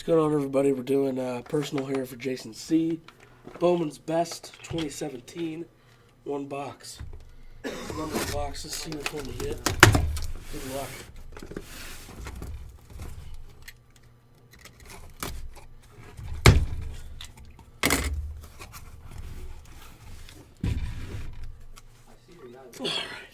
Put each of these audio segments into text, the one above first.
What's going on, everybody? We're doing personal here for Jason C. Bowman's Best 2017. One box. Number of boxes. See which one you get. Good luck. All right.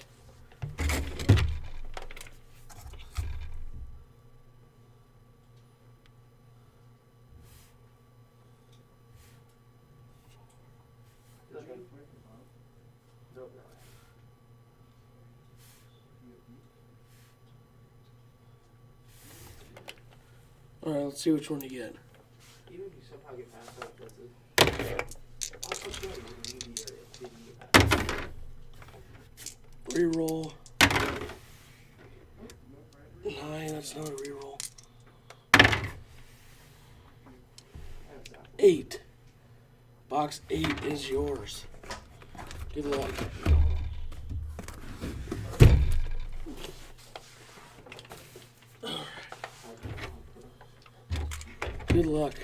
All right, let's see which one you get. Even if you somehow get past that, that's it. Reroll. 9, that's not a reroll. 8. Box 8 is yours. Good luck. Good luck.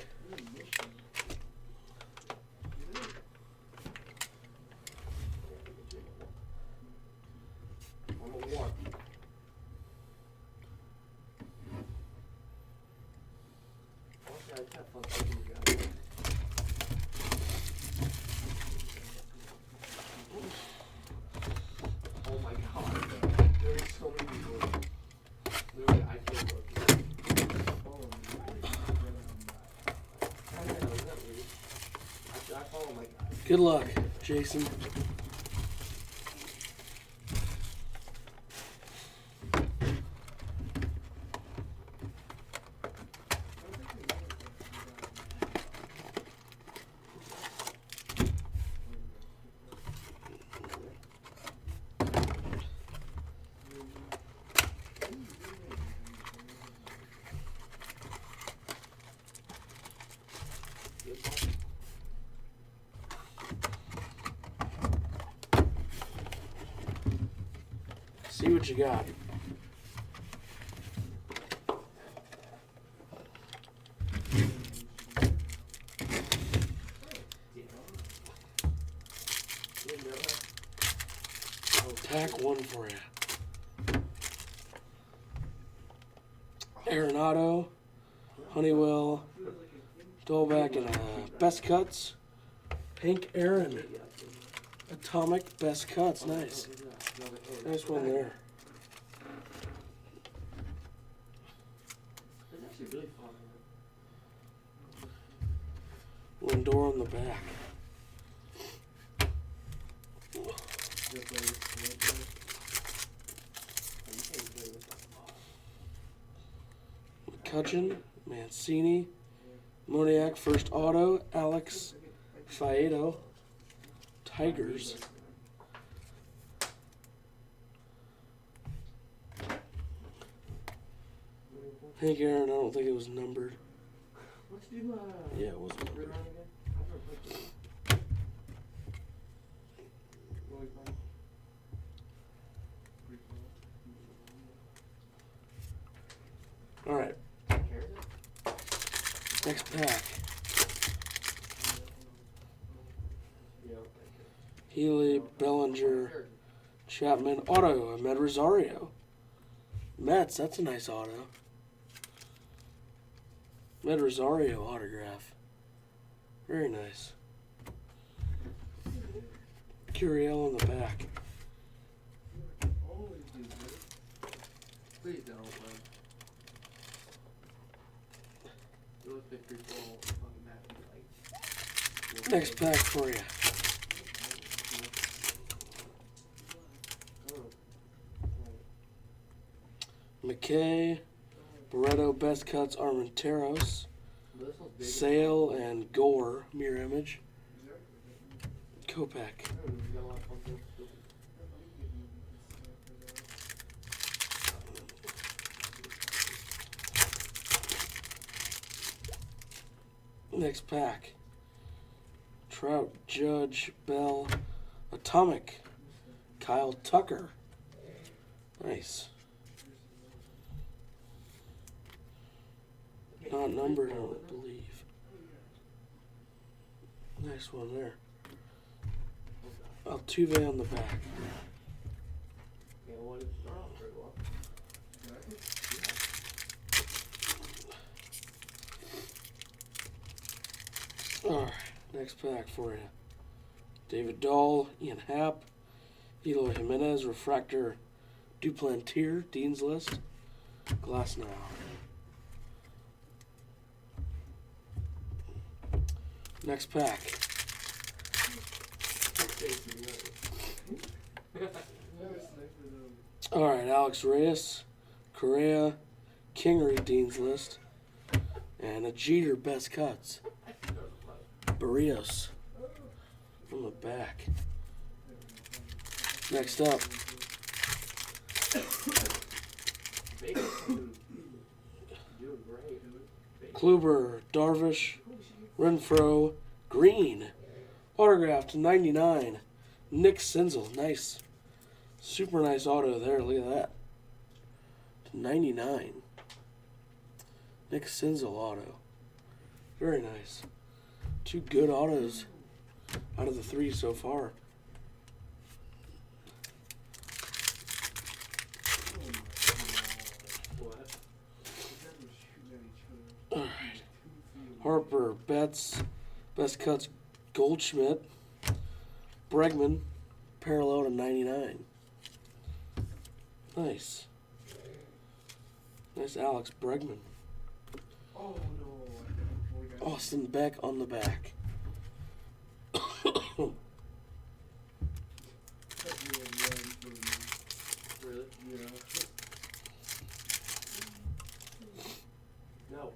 Oh my god. There are so many people. Literally, I can't look. I follow my guy. Good luck, Jason. See what you got. Pack one for you. Arenado, Honeywell, Dolbeck, and Best Cuts. Pink Aaron. Atomic Best Cuts. Nice. Nice one there. It's actually really fun. Lindor on the back. McCutcheon, Mancini, Moniak first auto, Alex Faedo, Tigers. Hank Aaron, I don't think it was numbered. Let's do Yeah, it wasn't numbered. All right. Next pack. Healy, Bellinger, Chapman, auto, Ahmed Rosario. Mets, that's a nice auto. Ahmed Rosario autograph. Very nice. Curiel on the back. Please don't. Next pack for you. McKay, Barreto, Best Cuts, Armenteros, Sale, and Gore, mirror image. Kopech. Next pack. Trout, Judge, Bell, Atomic, Kyle Tucker. Nice. Not numbered, I don't believe. Nice one there. Altuve on the back. Yeah, well, it's not off very well. Alright, next pack for you. David Dahl, Ian Happ, Eloy Jimenez, Refractor Duplantier, Dean's List, Glass now. Next pack. Alright, Alex Reyes, Correa, Kingery, Dean's List, and a Jeter Best Cuts. Barrios on the back. Next up, Kluber, Darvish, Renfroe, Green, autographed to 99. Nick Senzel, nice, super nice auto there. Look at that, to 99. Nick Senzel auto, very nice. Two good autos out of the three so far. Alright. Harper, Betts, Best Cuts, Goldschmidt, Bregman, parallel to 99. Nice. Nice Alex Bregman. Oh no. Austin Beck on the back. Really? Yeah. No.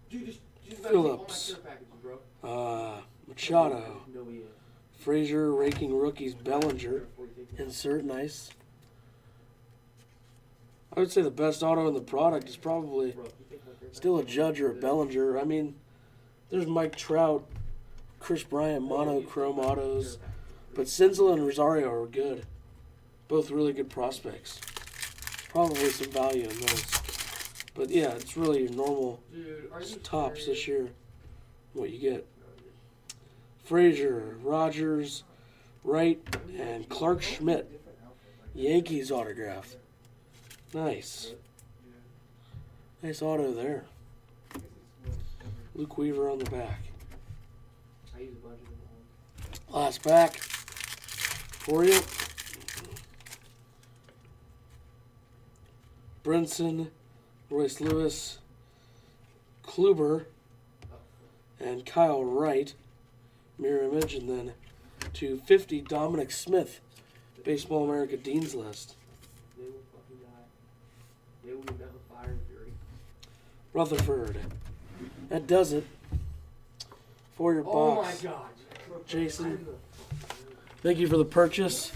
Dude, just Phillips. Machado. No, yeah. Frazier, raking rookies, Bellinger. Insert, nice. I would say the best auto in the product is probably still a Judge or a Bellinger. I mean, there's Mike Trout, Chris Bryant, monochrome autos, but Senzel and Rosario are good. Both really good prospects. Probably some value in those. But yeah, it's really your normal tops this year. What you get. Frazier, Rogers, Wright, and Clark Schmidt. Yankees autograph. Nice. Nice auto there. Luke Weaver on the back. I use a bunch of them. Last pack for you. Brinson, Royce Lewis, Kluber, and Kyle Wright. Mirror image, and then 250 Dominic Smith, Baseball America Dean's List. They will fucking die. They will be met with fire and fury. Rutherford. That does it for your Oh box. my god. Jason, thank you for the purchase.